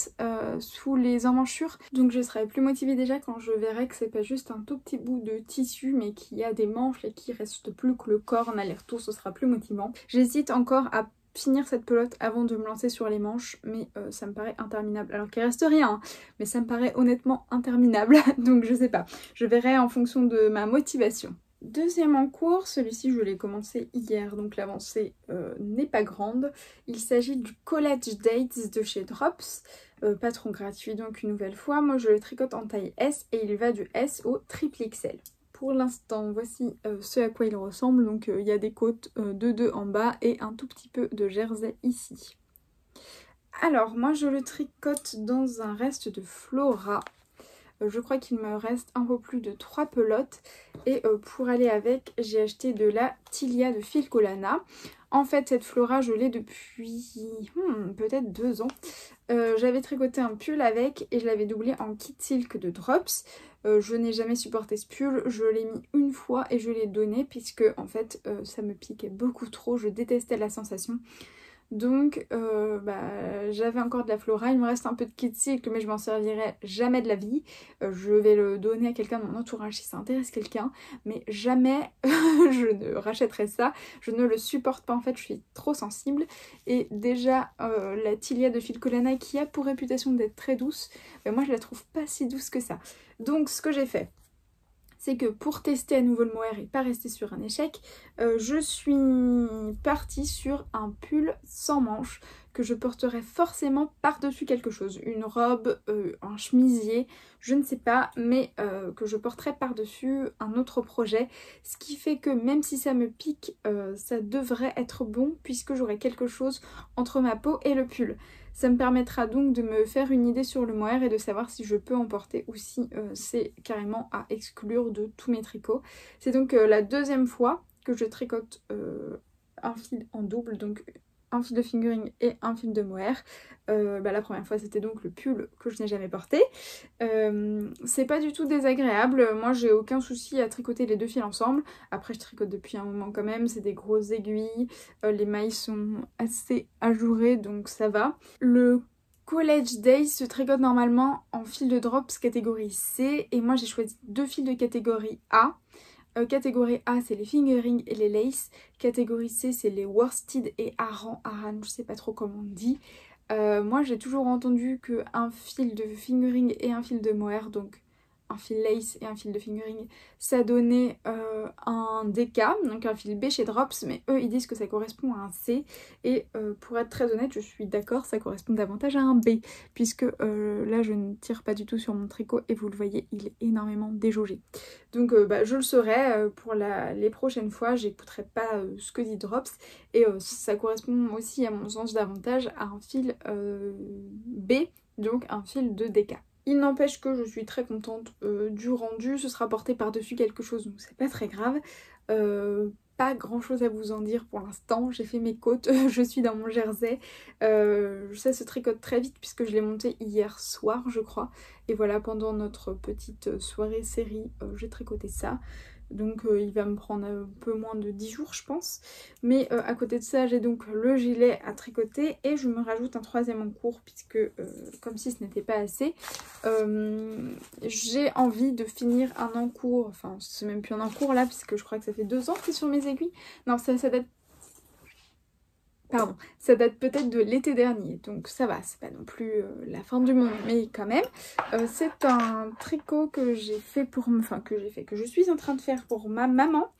[SPEAKER 1] sous les emmanchures. Donc je serai plus motivée déjà quand je verrai que c'est pas juste un tout petit bout de tissu mais qu'il y a des manches et qu'il reste plus que le corps en aller-retour, ce sera plus motivant. J'hésite encore à finir cette pelote avant de me lancer sur les manches, mais ça me paraît interminable. Alors qu'il reste rien, hein, mais ça me paraît honnêtement interminable, donc je sais pas. Je verrai en fonction de ma motivation. Deuxième en cours, celui-ci je l'ai commencé hier, donc l'avancée n'est pas grande. Il s'agit du College Dates de chez Drops, patron gratuit donc une nouvelle fois. Moi je le tricote en taille S et il va du S au triple XL. Pour l'instant, voici ce à quoi il ressemble. Donc il y a des côtes de 2 en bas et un tout petit peu de jersey ici. Alors moi je le tricote dans un reste de Flora. Je crois qu'il me reste un peu plus de 3 pelotes et pour aller avec j'ai acheté de la Tilia de Filcolana. En fait cette Flora je l'ai depuis peut-être 2 ans. J'avais tricoté un pull avec et je l'avais doublé en kit silk de Drops. Je n'ai jamais supporté ce pull, je l'ai mis une fois et je l'ai donné puisque en fait ça me piquait beaucoup trop, je détestais la sensation. Donc j'avais encore de la Flora, il me reste un peu de kit silk mais je m'en servirai jamais de la vie. Je vais le donner à quelqu'un de mon entourage si ça intéresse quelqu'un, mais jamais je ne rachèterai ça, je ne le supporte pas en fait, je suis trop sensible. Et déjà la Tilia de Filcolana qui a pour réputation d'être très douce, moi je la trouve pas si douce que ça. Donc ce que j'ai fait, c'est que pour tester à nouveau le mohair et pas rester sur un échec, je suis partie sur un pull sans manches que je porterai forcément par-dessus quelque chose, une robe, un chemisier, je ne sais pas, mais que je porterai par-dessus un autre projet, ce qui fait que même si ça me pique, ça devrait être bon puisque j'aurai quelque chose entre ma peau et le pull. Ça me permettra donc de me faire une idée sur le mohair et de savoir si je peux en porter ou si c'est carrément à exclure de tous mes tricots. C'est donc la deuxième fois que je tricote un fil en double, donc un fil de fingering et un fil de mohair. La première fois c'était donc le pull que je n'ai jamais porté. C'est pas du tout désagréable, moi j'ai aucun souci à tricoter les deux fils ensemble. Après je tricote depuis un moment quand même, c'est des grosses aiguilles, les mailles sont assez ajourées donc ça va. Le College Days se tricote normalement en fil de drops catégorie C et moi j'ai choisi deux fils de catégorie A. Catégorie A c'est les fingering et les lace, catégorie C c'est les worsted et aran, je sais pas trop comment on dit. Moi j'ai toujours entendu qu'un fil de fingering et un fil de mohair, donc un fil lace et un fil de fingering, ça donnait un DK, donc un fil B chez Drops, mais eux ils disent que ça correspond à un C, et pour être très honnête je suis d'accord, ça correspond davantage à un B, puisque là je ne tire pas du tout sur mon tricot et vous le voyez il est énormément déjaugé. Donc je le saurai pour les prochaines fois, j'écouterai pas ce que dit Drops, et ça correspond aussi à mon sens davantage à un fil B, donc un fil de DK. Il n'empêche que je suis très contente du rendu, ce sera porté par-dessus quelque chose donc c'est pas très grave. Pas grand chose à vous en dire pour l'instant, j'ai fait mes côtes, je suis dans mon jersey. Ça se tricote très vite puisque je l'ai monté hier soir je crois. Et voilà, pendant notre petite soirée série, j'ai tricoté ça. Donc il va me prendre un peu moins de 10 jours je pense. Mais à côté de ça j'ai donc le gilet à tricoter et je me rajoute un troisième en cours puisque comme si ce n'était pas assez, j'ai envie de finir un encours, enfin c'est même plus un encours là puisque je crois que ça fait 2 ans que c'est sur mes aiguilles. Non ça date... Pardon, ça date peut-être de l'été dernier, donc ça va, c'est pas non plus la fin du monde, mais quand même. C'est un tricot que j'ai fait pour... Enfin, que je suis en train de faire pour ma maman,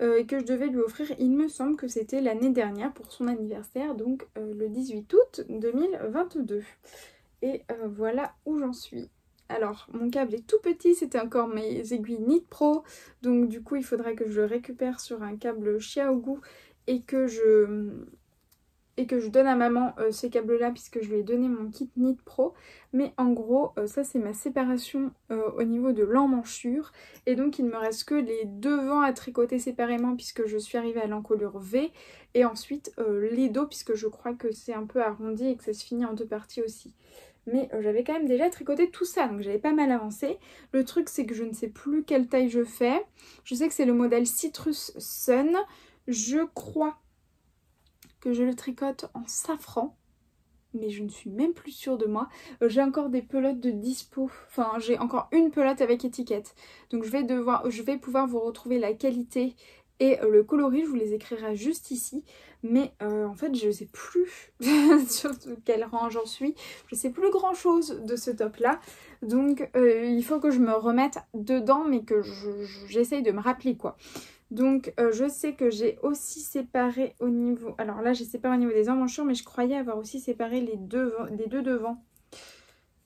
[SPEAKER 1] et que je devais lui offrir, il me semble que c'était l'année dernière pour son anniversaire, donc le 18 août 2022. Et voilà où j'en suis. Alors, mon câble est tout petit, c'était encore mes aiguilles Knit Pro, donc du coup il faudrait que je le récupère sur un câble Xiaogu et que je donne à maman ces câbles là puisque je lui ai donné mon kit Knit Pro. Mais en gros ça c'est ma séparation au niveau de l'emmanchure, et donc il ne me reste que les devants à tricoter séparément puisque je suis arrivée à l'encolure V, et ensuite les dos puisque je crois que c'est un peu arrondi et que ça se finit en deux parties aussi. Mais j'avais quand même déjà tricoté tout ça, donc j'avais pas mal avancé. Le truc c'est que je ne sais plus quelle taille je fais. Je sais que c'est le modèle Citrus Sun. Je crois que je le tricote en safran, mais je ne suis même plus sûre de moi. J'ai encore des pelotes de dispo, enfin j'ai encore une pelote avec étiquette, donc je vais pouvoir vous retrouver la qualité et le coloris, je vous les écrirai juste ici, mais en fait je ne sais plus sur quel rang j'en suis, je sais plus grand chose de ce top là, donc il faut que je me remette dedans, mais que j'essaye de me rappeler quoi. Donc je sais que j'ai aussi séparé au niveau... Alors là j'ai séparé au niveau des emmanchures, mais je croyais avoir aussi séparé les deux devants.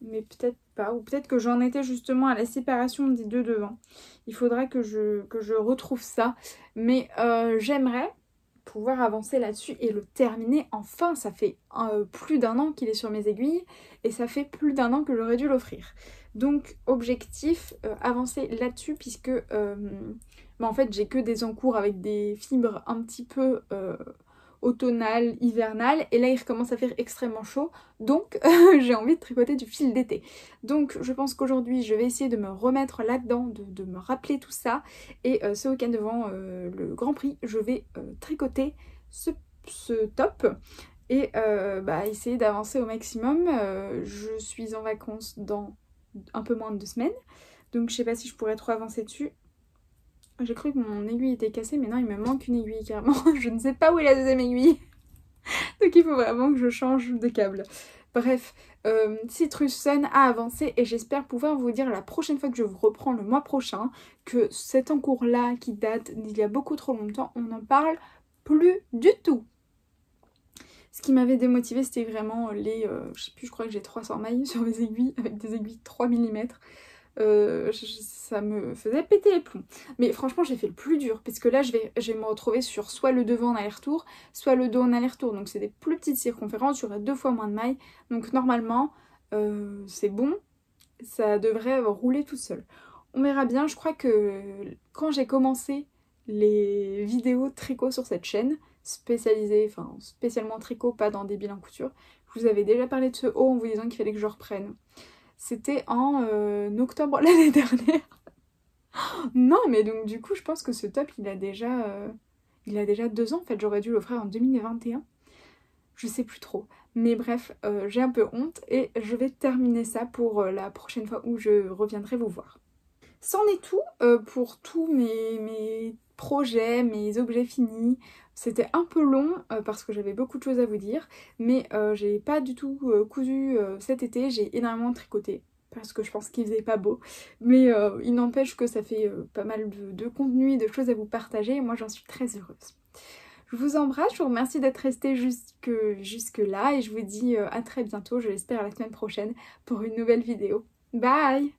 [SPEAKER 1] Mais peut-être pas, ou peut-être que j'en étais justement à la séparation des deux devants. Il faudra que je retrouve ça. Mais j'aimerais pouvoir avancer là-dessus et le terminer enfin. Ça fait plus d'1 an qu'il est sur mes aiguilles et ça fait plus d'1 an que j'aurais dû l'offrir. Donc objectif, avancer là-dessus puisque... en fait j'ai que des encours avec des fibres un petit peu automnales, hivernales, et là il recommence à faire extrêmement chaud, donc j'ai envie de tricoter du fil d'été. Donc je pense qu'aujourd'hui je vais essayer de me remettre là-dedans, de me rappeler tout ça, et ce week-end devant le Grand Prix je vais tricoter ce top et essayer d'avancer au maximum. Je suis en vacances dans un peu moins de 2 semaines, donc je sais pas si je pourrais trop avancer dessus. J'ai cru que mon aiguille était cassée, mais non, il me manque une aiguille carrément. Je ne sais pas où est la deuxième aiguille. Donc il faut vraiment que je change de câble. Bref, Citrus Sun a avancé et j'espère pouvoir vous dire la prochaine fois que je vous reprends le mois prochain que cet encours-là qui date d'il y a beaucoup trop longtemps, on n'en parle plus du tout. Ce qui m'avait démotivée, c'était vraiment les... je sais plus, je crois que j'ai 300 mailles sur mes aiguilles, avec des aiguilles de 3 mm. Ça me faisait péter les plombs. Mais franchement, j'ai fait le plus dur, parce que là, je vais me retrouver sur soit le devant en aller-retour, soit le dos en aller-retour. Donc c'est des plus petites circonférences, j'aurai 2 fois moins de mailles. Donc normalement, c'est bon, ça devrait rouler tout seul. On verra bien, je crois que quand j'ai commencé les vidéos tricot sur cette chaîne, spécialisée, enfin spécialement tricot, pas dans des bilans couture, je vous avais déjà parlé de ce haut en vous disant qu'il fallait que je reprenne. C'était en octobre l'année dernière. Non mais donc du coup je pense que ce top il a déjà 2 ans en fait, j'aurais dû l'offrir en 2021. Je sais plus trop. Mais bref, j'ai un peu honte et je vais terminer ça pour la prochaine fois où je reviendrai vous voir. C'en est tout pour tous mes projets, mes objets finis. C'était un peu long parce que j'avais beaucoup de choses à vous dire, mais j'ai pas du tout cousu cet été, j'ai énormément tricoté parce que je pense qu'il faisait pas beau, mais il n'empêche que ça fait pas mal de contenu et de choses à vous partager et moi j'en suis très heureuse. Je vous embrasse, je vous remercie d'être resté jusque là et je vous dis à très bientôt, je l'espère la semaine prochaine pour une nouvelle vidéo. Bye!